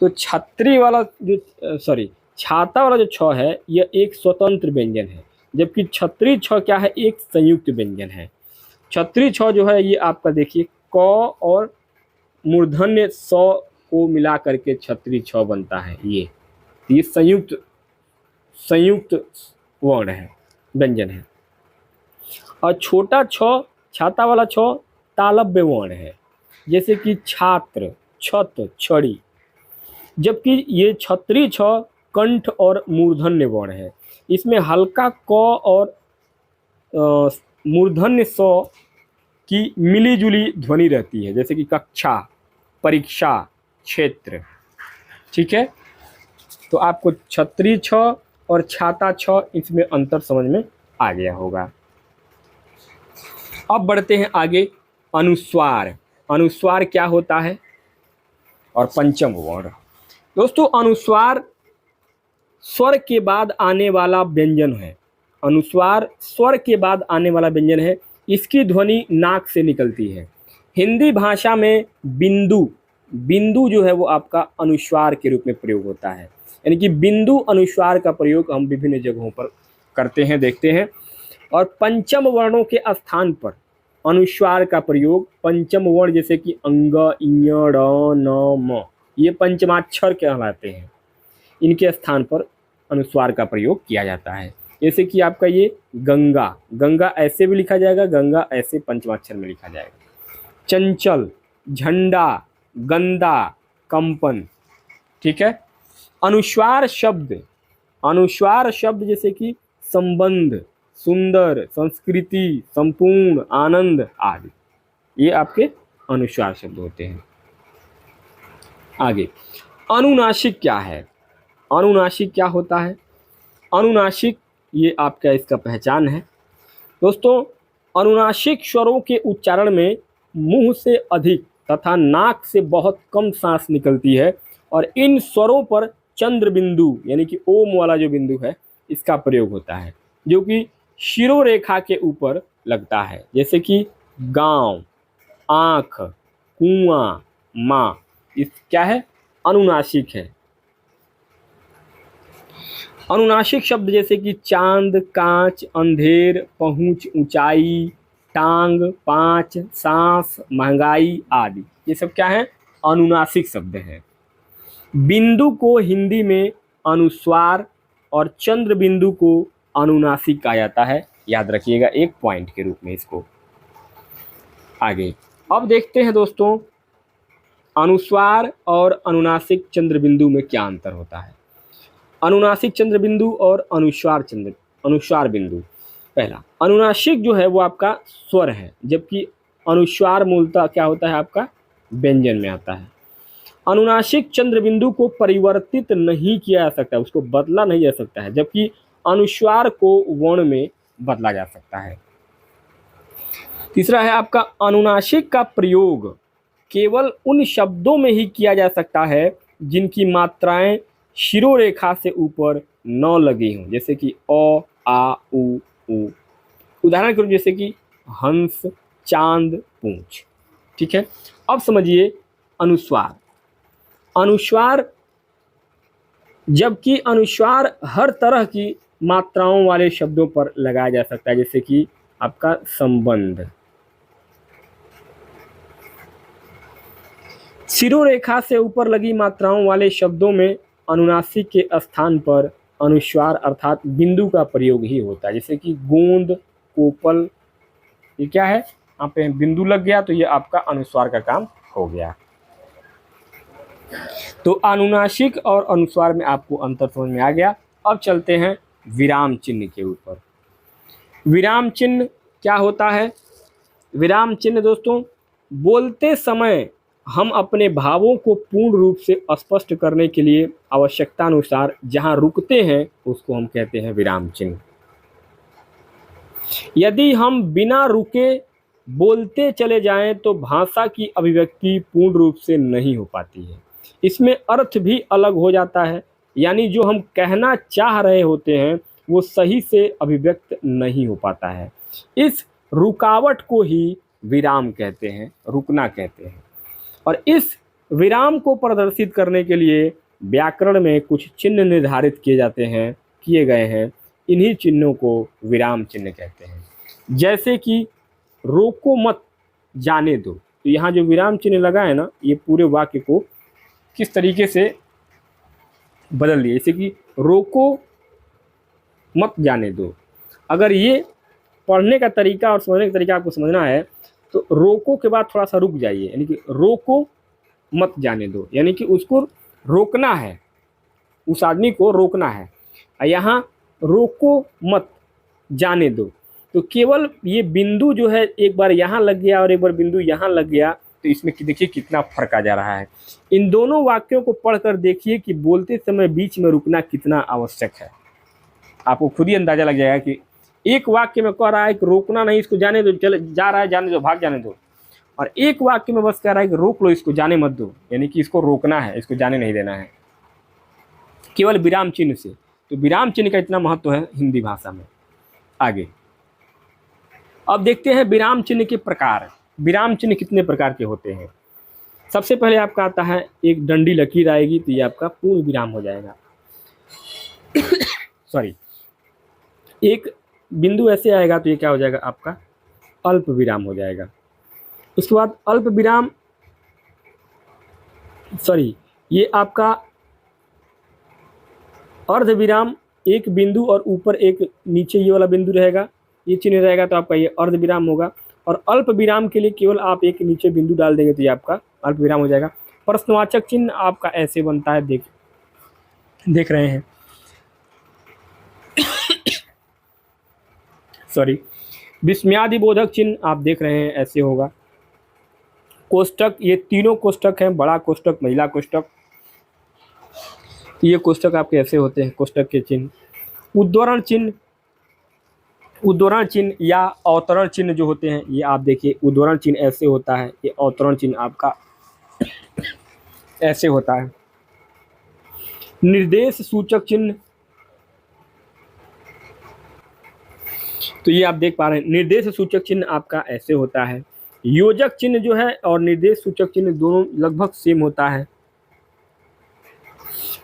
तो छतरी वाला जो छाता वाला जो छ है यह एक स्वतंत्र व्यंजन है, जबकि छतरी छ क्या है, एक संयुक्त व्यंजन है। छतरी छ जो है ये आपका देखिए क और मूर्धन्य स को मिला करके छतरी छ बनता है। ये संयुक्त वर्ण है, व्यंजन है। और छोटा छ, छाता वाला छ तालव्य वर्ण है, जैसे कि छात्र, छत, छड़ी। जबकि ये छतरी छ कंठ और मूर्धन्य वर्ण है। इसमें हल्का क और मूर्धन्य स की मिली-जुली ध्वनि रहती है, जैसे कि कक्षा, परीक्षा, क्षेत्र। ठीक है, तो आपको छतरी छ और छाता छ इसमें अंतर समझ में आ गया होगा। अब बढ़ते हैं आगे, अनुस्वार। अनुस्वार क्या होता है और पंचम वर्ण। दोस्तों अनुस्वार स्वर के बाद आने वाला व्यंजन है। अनुस्वार स्वर के बाद आने वाला व्यंजन है। इसकी ध्वनि नाक से निकलती है। हिंदी भाषा में बिंदु जो है वो आपका अनुस्वार के रूप में प्रयोग होता है, यानी कि बिंदु अनुस्वार का प्रयोग हम विभिन्न जगहों पर करते हैं, देखते हैं। और पंचम वर्णों के स्थान पर अनुस्वार का प्रयोग, पंचम वर्ण जैसे कि अंग, इञ, ड़, न, म, ये पंचमाक्षर कहलाते हैं। इनके स्थान पर अनुस्वार का प्रयोग किया जाता है। जैसे कि आपका ये गंगा, गंगा ऐसे भी लिखा जाएगा, गंगा ऐसे पंचमाक्षर में लिखा जाएगा। चंचल, झंडा, गंदा, कंपन। ठीक है। अनुस्वार शब्द जैसे कि संबंध, सुंदर, संस्कृति, संपूर्ण, आनंद आदि, ये आपके अनुस्वार शब्द होते हैं। आगे अनुनासिक क्या है। अनुनासिक क्या होता है। अनुनासिक ये आपका इसका पहचान है। दोस्तों अनुनासिक स्वरों के उच्चारण में मुंह से अधिक तथा नाक से बहुत कम सांस निकलती है और इन स्वरों पर चंद्र बिंदु यानी कि ओम वाला जो बिंदु है इसका प्रयोग होता है, जो कि शिरोरेखा के ऊपर लगता है, जैसे कि गांव, आँख, कुआं, माँ। इस क्या है, अनुनासिक है। अनुनासिक शब्द जैसे कि चांद, कांच, अंधेर, पहुंच, ऊंचाई, टांग, पांच, सांस, महंगाई आदि, ये सब क्या है, अनुनासिक शब्द हैं। बिंदु को हिंदी में अनुस्वार और चंद्र बिंदु को अनुनासिक कहा जाता है। याद रखिएगा एक पॉइंट के रूप में इसको। आगे अब देखते हैं दोस्तों अनुस्वार और अनुनासिक चंद्र बिंदु में क्या अंतर होता है। अनुनासिक चंद्र बिंदु और अनुस्वार बिंदु। पहला, अनुनासिक जो है वो आपका स्वर है, जबकि अनुस्वार मूलतः क्या होता है, आपका व्यंजन में आता है। अनुनासिक चंद्र बिंदु को परिवर्तित नहीं किया जा सकता, उसको बदला नहीं जा सकता है, जबकि अनुस्वार को वर्ण में बदला जा सकता है। तीसरा है आपका अनुनासिक का प्रयोग केवल उन शब्दों में ही किया जा सकता है जिनकी मात्राएं शिरोरेखा से ऊपर न लगी हों, जैसे कि अ, आ, उ, ऊ। उदाहरण के रूप जैसे कि हंस, चांद, पूंछ। ठीक है। अब समझिए अनुस्वार। अनुस्वार, जबकि अनुस्वार हर तरह की मात्राओं वाले शब्दों पर लगाया जा सकता है, जैसे कि आपका संबंध। शिरोरेखा से ऊपर लगी मात्राओं वाले शब्दों में अनुनासिक के स्थान पर अनुस्वार अर्थात बिंदु का प्रयोग ही होता है, जैसे कि गोंद, कोपल। ये क्या है, यहाँ पे बिंदु लग गया तो ये आपका अनुस्वार का काम हो गया। तो अनुनासिक और अनुस्वार में आपको अंतर समझ में आ गया। अब चलते हैं विराम चिन्ह के ऊपर। विराम चिन्ह क्या होता है। विराम चिन्ह दोस्तों बोलते समय हम अपने भावों को पूर्ण रूप से स्पष्ट करने के लिए आवश्यकता अनुसार जहाँ रुकते हैं उसको हम कहते हैं विराम चिन्ह। यदि हम बिना रुके बोलते चले जाएं तो भाषा की अभिव्यक्ति पूर्ण रूप से नहीं हो पाती है, इसमें अर्थ भी अलग हो जाता है, यानी जो हम कहना चाह रहे होते हैं वो सही से अभिव्यक्त नहीं हो पाता है। इस रुकावट को ही विराम कहते हैं, रुकना कहते हैं। और इस विराम को प्रदर्शित करने के लिए व्याकरण में कुछ चिन्ह निर्धारित किए गए हैं। इन्हीं चिन्हों को विराम चिन्ह कहते हैं। जैसे कि रोको मत जाने दो, तो यहाँ जो विराम चिन्ह लगा है ना, ये पूरे वाक्य को किस तरीके से बदल दिए। जैसे कि रोको मत जाने दो, अगर ये पढ़ने का तरीका और समझने का तरीका आपको समझना है तो रोको के बाद थोड़ा सा रुक जाइए, यानी कि रोको मत जाने दो, यानी कि उसको रोकना है, उस आदमी को रोकना है। यहाँ रोको मत जाने दो, तो केवल ये बिंदु जो है एक बार यहाँ लग गया और एक बार बिंदु यहाँ लग गया, तो इसमें देखिए कितना फर्क आ जा रहा है। इन दोनों वाक्यों को पढ़कर देखिए कि बोलते समय बीच में रुकना कितना आवश्यक है। आपको खुद ही अंदाजा लग जाएगा कि एक वाक्य में कह रहा है कि रोकना नहीं, इसको जाने दो, चल जा रहा है जाने दो, भाग जाने दो, और एक वाक्य में बस कह रहा है कि रोक लो, इसको जाने मत दो, यानी कि इसको रोकना है, इसको जाने नहीं देना है, केवल विराम चिन्ह से। तो विराम चिन्ह का इतना महत्व है हिंदी भाषा में। आगे अब देखते हैं विराम चिन्ह के प्रकार। विराम चिन्ह कितने प्रकार के होते हैं। सबसे पहले आपका आता है एक डंडी लकीर आएगी, तो ये आपका पूर्ण विराम हो जाएगा। सॉरी, एक बिंदु ऐसे आएगा तो ये क्या हो जाएगा आपका अल्प विराम हो जाएगा। उसके बाद अल्प विराम, सॉरी, ये आपका अर्ध विराम, एक बिंदु और ऊपर एक नीचे ये वाला बिंदु रहेगा, ये चिन्ह रहेगा तो आपका ये अर्ध विराम होगा। और अल्प विराम के लिए केवल आप एक नीचे बिंदु डाल देंगे तो ये आपका अल्प विराम हो जाएगा। प्रश्नवाचक चिन्ह आपका ऐसे बनता है, देख रहे हैं, सॉरी, विस्मयादिबोधक चिन्ह आप देख रहे हैं ऐसे होगा। कोष्टक, ये तीनों कोष्टक हैं, बड़ा कोष्टक, महिला कोष्टक, ये कोष्टक आपके ऐसे होते हैं कोष्टक के चिन्ह। उद्धरण चिन्ह, उद्धरण चिन्ह या अवतरण चिन्ह जो होते हैं, ये आप देखिए उद्धरण चिन्ह ऐसे होता है, ये अवतरण चिन्ह आपका ऐसे होता है। निर्देश सूचक चिन्ह, तो ये आप देख पा रहे हैं, निर्देश सूचक चिन्ह आपका ऐसे होता है। योजक चिन्ह जो है और निर्देश सूचक चिन्ह दोनों लगभग सेम होता है।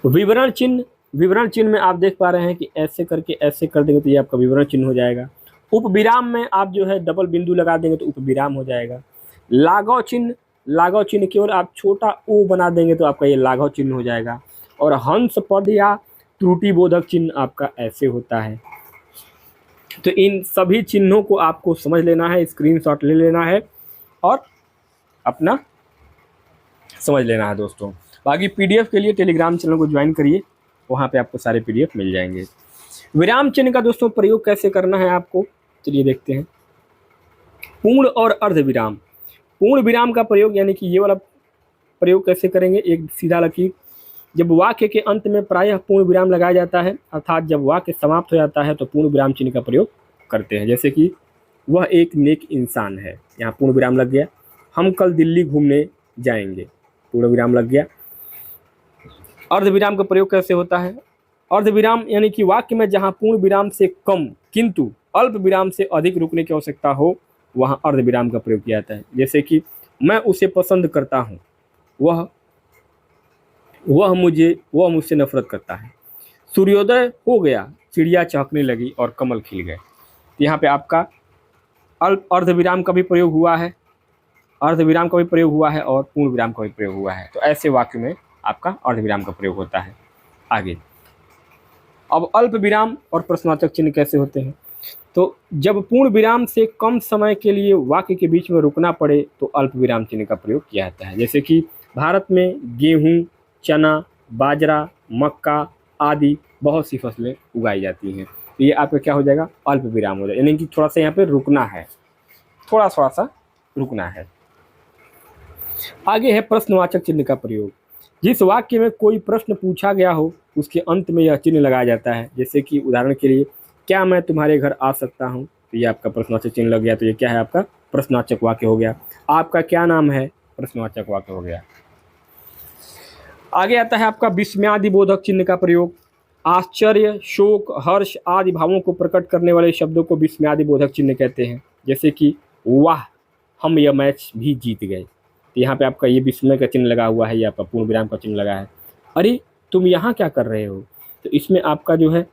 विवरण चिन्ह, विवरण चिन्ह में आप देख पा रहे हैं कि ऐसे करके ऐसे कर देंगे तो ये आपका विवरण चिन्ह हो जाएगा। उपविराम में आप जो है डबल बिंदु लगा देंगे तो उपविराम हो जाएगा। लाघव चिन्ह, लाघव चिन्ह केवल आप छोटा ओ बना देंगे तो आपका ये लाघव चिन्ह हो जाएगा। और हंस पद या त्रुटि बोधक चिन्ह आपका ऐसे होता है। तो इन सभी चिन्हों को आपको समझ लेना है, स्क्रीनशॉट ले लेना है और अपना समझ लेना है दोस्तों। बाकी पीडीएफ के लिए टेलीग्राम चैनल को ज्वाइन करिए, वहाँ पे आपको सारे पीडीएफ मिल जाएंगे। विराम चिन्ह का दोस्तों प्रयोग कैसे करना है आपको, चलिए देखते हैं। पूर्ण और अर्ध विराम, पूर्ण विराम का प्रयोग यानी कि ये वाला प्रयोग कैसे करेंगे, एक सीधा लकीर, जब वाक्य के अंत में प्रायः पूर्ण विराम लगाया जाता है, अर्थात जब वाक्य समाप्त हो जाता है तो पूर्ण विराम चिन्ह का प्रयोग करते हैं। जैसे कि वह एक नेक इंसान है, यहाँ पूर्ण विराम लग गया। हम कल दिल्ली घूमने जाएंगे, पूर्ण विराम लग गया। अर्ध विराम का प्रयोग कैसे होता है, अर्ध विराम यानी कि वाक्य में जहाँ पूर्ण विराम से कम किंतु अल्प विराम से अधिक रुकने की आवश्यकता हो वहाँ अर्ध विराम का प्रयोग किया जाता है। जैसे कि मैं उसे पसंद करता हूँ, वह मुझसे नफरत करता है। सूर्योदय हो गया, चिड़िया चहकने लगी और कमल खिल गए। तो यहाँ पे आपका अर्ध विराम का भी प्रयोग हुआ है, अर्ध विराम का भी प्रयोग हुआ है और पूर्ण विराम का भी प्रयोग हुआ है। तो ऐसे वाक्य में आपका अर्ध विराम का प्रयोग होता है। आगे अब अल्प विराम और प्रश्नवाचक चिन्ह कैसे होते हैं, तो जब पूर्ण विराम से कम समय के लिए वाक्य के बीच में रुकना पड़े तो अल्प विराम चिन्ह का प्रयोग किया जाता है। जैसे कि भारत में गेहूँ, चना, बाजरा, मक्का आदि बहुत सी फसलें उगाई जाती हैं। तो ये आपका क्या हो जाएगा, अल्प विराम हो जाएगा, यानी कि थोड़ा सा यहाँ पे रुकना है, थोड़ा सा रुकना है। आगे है प्रश्नवाचक चिन्ह का प्रयोग। जिस वाक्य में कोई प्रश्न पूछा गया हो उसके अंत में यह चिन्ह लगाया जाता है। जैसे कि उदाहरण के लिए, क्या मैं तुम्हारे घर आ सकता हूँ, तो ये आपका प्रश्नवाचक चिन्ह लग गया, तो ये क्या है आपका प्रश्नवाचक वाक्य हो गया। आपका क्या नाम है, प्रश्नवाचक वाक्य हो गया। आगे आता है आपका विस्मयादि बोधक चिन्ह का प्रयोग। आश्चर्य, शोक, हर्ष आदि भावों को प्रकट करने वाले शब्दों को विस्मयादि बोधक चिन्ह कहते हैं। जैसे कि वाह, हम यह मैच भी जीत गए, तो यहाँ पे आपका ये विस्मय का चिन्ह लगा हुआ है, ये आपका पूर्ण विराम का चिन्ह लगा है। अरे तुम यहाँ क्या कर रहे हो, तो इसमें आपका जो है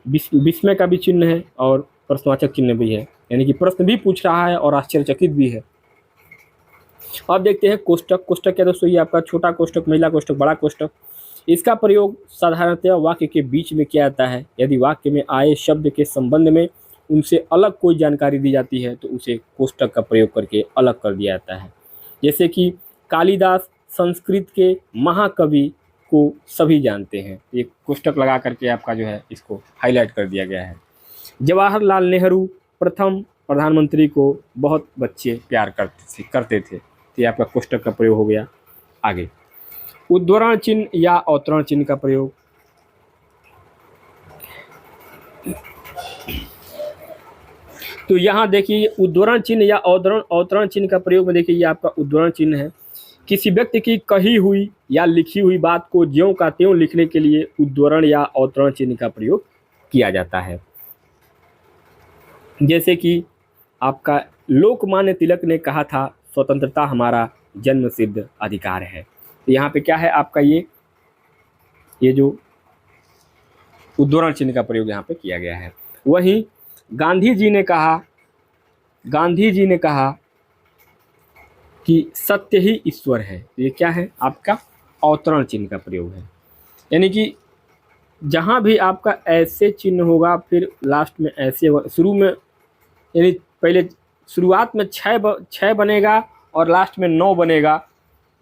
विस्मय का भी चिन्ह है और प्रश्नवाचक चिन्ह भी है, यानी कि प्रश्न भी पूछ रहा है और आश्चर्यचकित भी है। अब देखते हैं कोष्टक। कोष्टक क्या दोस्तों, ये आपका छोटा कोष्टक, महिला कोष्टक, बड़ा कोष्टक। इसका प्रयोग साधारणतः वाक्य के बीच में किया जाता है। यदि वाक्य में आए शब्द के संबंध में उनसे अलग कोई जानकारी दी जाती है तो उसे कोष्टक का प्रयोग करके अलग कर दिया जाता है। जैसे कि कालिदास संस्कृत के महाकवि को सभी जानते हैं, एक कोष्टक लगा करके आपका जो है इसको हाईलाइट कर दिया गया है। जवाहरलाल नेहरू प्रथम प्रधानमंत्री को बहुत बच्चे प्यार करते थे, तो ये आपका कोष्टक का प्रयोग हो गया। आगे उद्धरण चिन्ह या अवतरण चिन्ह का प्रयोग। तो यहाँ देखिए उद्धरण चिन्ह या अवतरण चिन्ह का प्रयोग में देखिए ये आपका उद्धरण चिन्ह है। किसी व्यक्ति की कही हुई या लिखी हुई बात को ज्यों का त्यों लिखने के लिए उद्धरण या अवतरण चिन्ह का प्रयोग किया जाता है। जैसे कि आपका लोकमान्य तिलक ने कहा था, स्वतंत्रता हमारा जन्म सिद्ध अधिकार है। तो यहाँ पे क्या है आपका ये जो उद्धरण चिन्ह का प्रयोग यहाँ पे किया गया है। वहीं गांधी जी ने कहा कि सत्य ही ईश्वर है, तो ये क्या है आपका अवतरण चिन्ह का प्रयोग है। यानी कि जहाँ भी आपका ऐसे चिन्ह होगा फिर लास्ट में ऐसे होगा, शुरू में यानी पहले शुरुआत में 6 बनेगा और लास्ट में 9 बनेगा,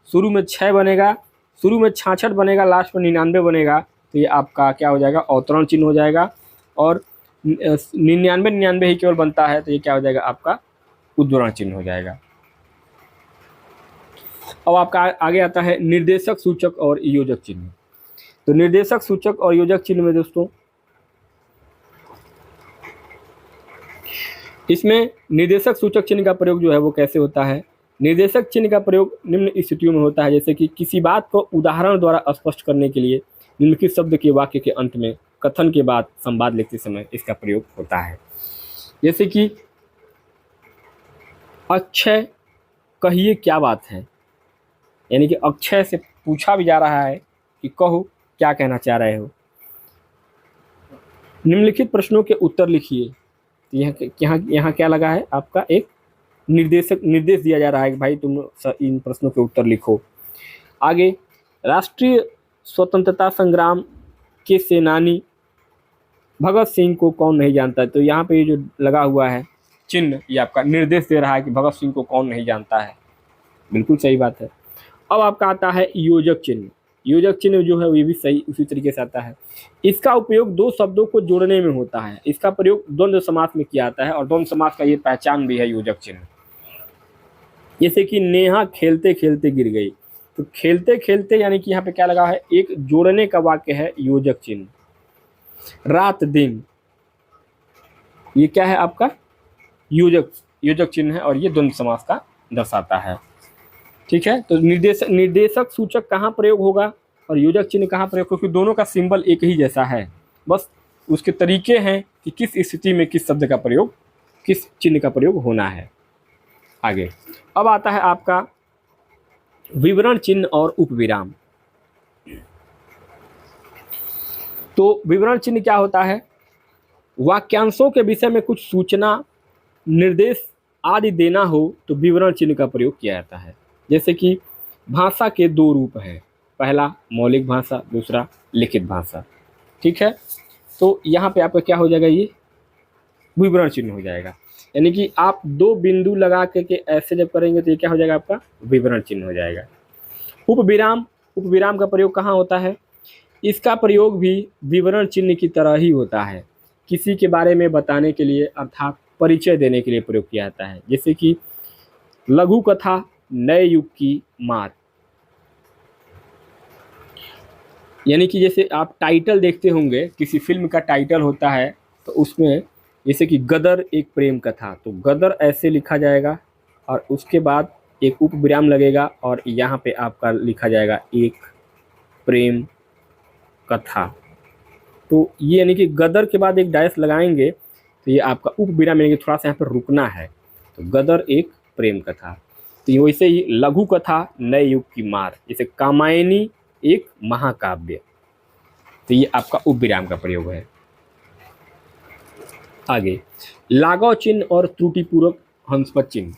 शुरू में 6 बनेगा, शुरू में 66 बनेगा, लास्ट में 99 बनेगा, तो ये आपका क्या हो जाएगा अवतरण चिन्ह हो जाएगा। और 99 ही केवल बनता है, तो ये क्या हो जाएगा आपका उद्धरण चिन्ह हो जाएगा। अब आपका आगे आता है निर्देशक सूचक और योजक चिन्ह। तो निर्देशक सूचक और योजक चिन्ह में दोस्तों इसमें निर्देशक सूचक चिन्ह का प्रयोग जो है वो कैसे होता है। निर्देशक चिन्ह का प्रयोग निम्न स्थितियों में होता है। जैसे कि किसी बात को उदाहरण द्वारा स्पष्ट करने के लिए निम्नलिखित शब्द के वाक्य के अंत में कथन के बाद संवाद लिखते समय इसका प्रयोग होता है। जैसे कि अक्षय कहिए क्या बात है, यानी कि अक्षय से पूछा भी जा रहा है कि कहो क्या कहना चाह रहे हो। निम्नलिखित प्रश्नों के उत्तर लिखिए। यहाँ क्या लगा है आपका एक निर्देश दिया जा रहा है कि भाई तुम इन प्रश्नों के उत्तर लिखो। आगे राष्ट्रीय स्वतंत्रता संग्राम के सेनानी भगत सिंह को कौन नहीं जानता है, तो यहाँ पे ये जो लगा हुआ है चिन्ह ये आपका निर्देश दे रहा है कि भगत सिंह को कौन नहीं जानता है। बिल्कुल सही बात है। अब आपका आता है योजक चिन्ह। योजक चिन्ह जो है ये भी सही उसी तरीके से आता है। इसका उपयोग दो शब्दों को जोड़ने में होता है। इसका प्रयोग द्वंद्व समास में किया जाता है और द्वंद्व समास का ये पहचान भी है योजक चिन्ह। जैसे कि नेहा खेलते खेलते गिर गई, तो खेलते खेलते यानी कि यहाँ पे क्या लगा है एक जोड़ने का वाक्य है योजक चिन्ह। रात दिन ये क्या है आपका योजक चिन्ह है और ये द्वंद्व समास का दर्शाता है। ठीक है, तो निर्देशक सूचक कहाँ प्रयोग होगा और योजक चिन्ह कहाँ प्रयोग, क्योंकि दोनों का सिंबल एक ही जैसा है, बस उसके तरीके हैं कि किस स्थिति में किस शब्द का प्रयोग, किस चिन्ह का प्रयोग होना है। आगे अब आता है आपका विवरण चिन्ह और उपविराम। तो विवरण चिन्ह क्या होता है, वाक्यांशों के विषय में कुछ सूचना निर्देश आदि देना हो तो विवरण चिन्ह का प्रयोग किया जाता है। जैसे कि भाषा के दो रूप हैं, पहला मौलिक भाषा, दूसरा लिखित भाषा। ठीक है, तो यहाँ पे आपका क्या हो जाएगा, ये विवरण चिन्ह हो जाएगा। यानी कि आप दो बिंदु लगा के ऐसे जब करेंगे तो ये क्या हो जाएगा आपका विवरण चिन्ह हो जाएगा। उपविराम का प्रयोग कहाँ होता है, इसका प्रयोग भी विवरण चिन्ह की तरह ही होता है। किसी के बारे में बताने के लिए अर्थात परिचय देने के लिए प्रयोग किया जाता है। जैसे कि लघु कथा नए युग की मार। यानी कि जैसे आप टाइटल देखते होंगे, किसी फिल्म का टाइटल होता है तो उसमें जैसे कि गदर एक प्रेम कथा, तो गदर ऐसे लिखा जाएगा और उसके बाद एक उपविराम लगेगा और यहाँ पे आपका लिखा जाएगा एक प्रेम कथा। तो ये यानी कि गदर के बाद एक डैश लगाएंगे तो ये आपका उपविराम, यानी कि थोड़ा सा यहाँ पर रुकना है। तो गदर एक प्रेम कथा। तो ये वैसे ही लघु कथा नए युग की मार, जैसे कामायनी एक महाकाव्य। तो ये आपका उपविराम का प्रयोग है। आगे लाघव चिन्ह और त्रुटिपूर्वक हंसपद चिन्ह।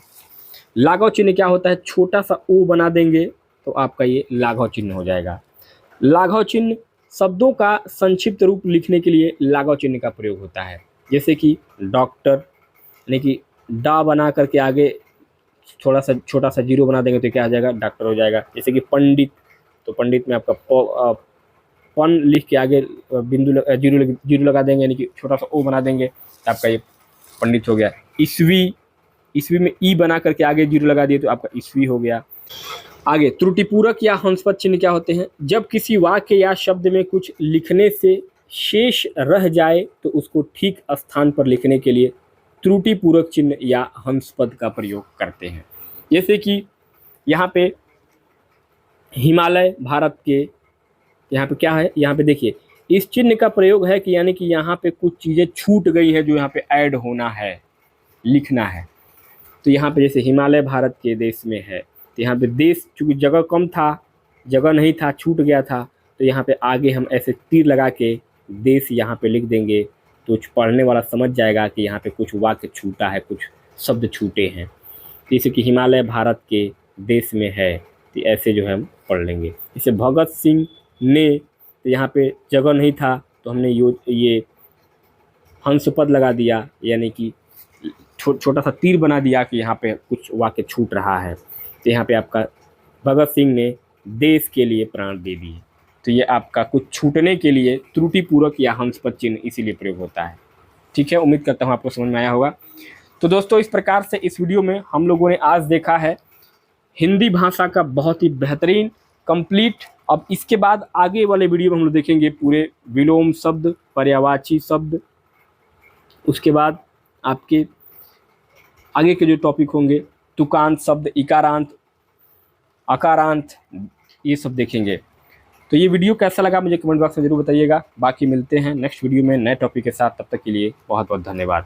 लाघव चिन्ह क्या होता है, छोटा सा ओ बना देंगे तो आपका ये लाघव चिन्ह हो जाएगा। लाघव चिन्ह शब्दों का संक्षिप्त रूप लिखने के लिए लाघव चिन्ह का प्रयोग होता है। जैसे कि डॉक्टर, यानी कि डा बना करके आगे थोड़ा सा छोटा सा जीरो बना देंगे तो क्या आ जाएगा, डॉक्टर हो जाएगा। जैसे कि पंडित, तो पंडित में आपका पन लिख के आगे बिंदु जीरो लगा देंगे, यानी कि छोटा सा ओ बना देंगे तो आपका ये पंडित हो गया। ईस्वी, ईस्वी में ई बना करके आगे जीरो लगा दिए तो आपका ईस्वी हो गया। आगे त्रुटिपूरक या हंसपद चिन्ह क्या होते हैं, जब किसी वाक्य या शब्द में कुछ लिखने से शेष रह जाए तो उसको ठीक स्थान पर लिखने के लिए त्रुटिपूरक चिन्ह या हंसपद का प्रयोग करते हैं। जैसे कि यहाँ पे हिमालय भारत के, यहाँ पे क्या है, यहाँ पे देखिए इस चिन्ह का प्रयोग है कि यानी कि यहाँ पे कुछ चीज़ें छूट गई है जो यहाँ पे ऐड होना है, लिखना है। तो यहाँ पे जैसे हिमालय भारत के देश में है, तो यहाँ पे देश चूँकि जगह कम था, जगह नहीं था, छूट गया था, तो यहाँ पे आगे हम ऐसे तीर लगा के देश यहाँ पे लिख देंगे तो पढ़ने वाला समझ जाएगा कि यहाँ पे कुछ वाक्य छूटा है, कुछ शब्द छूटे हैं। जैसे कि हिमालय भारत के देश में है, तो ऐसे जो है हम पढ़ लेंगे। जैसे भगत सिंह ने, तो यहाँ पे जगह नहीं था तो हमने ये हंसपद लगा दिया, यानी कि छोटा सा तीर बना दिया कि यहाँ पे कुछ वाक्य छूट रहा है। तो यहाँ पे आपका भगत सिंह ने देश के लिए प्राण दे दिए। तो ये आपका कुछ छूटने के लिए त्रुटिपूरक या हंसपद चिन्ह इसीलिए प्रयोग होता है। ठीक है, उम्मीद करता हूँ आपको समझ में आया होगा। तो दोस्तों इस प्रकार से इस वीडियो में हम लोगों ने आज देखा है हिंदी भाषा का बहुत ही बेहतरीन कंप्लीट। अब इसके बाद आगे वाले वीडियो में हम लोग देखेंगे पूरे विलोम शब्द, पर्यायवाची शब्द, उसके बाद आपके आगे के जो टॉपिक होंगे तुकांत शब्द, इकारांत, अकारांत, ये सब देखेंगे। तो ये वीडियो कैसा लगा मुझे कमेंट बॉक्स में जरूर बताइएगा। बाकी मिलते हैं नेक्स्ट वीडियो में नए टॉपिक के साथ, तब तक के लिए बहुत बहुत धन्यवाद।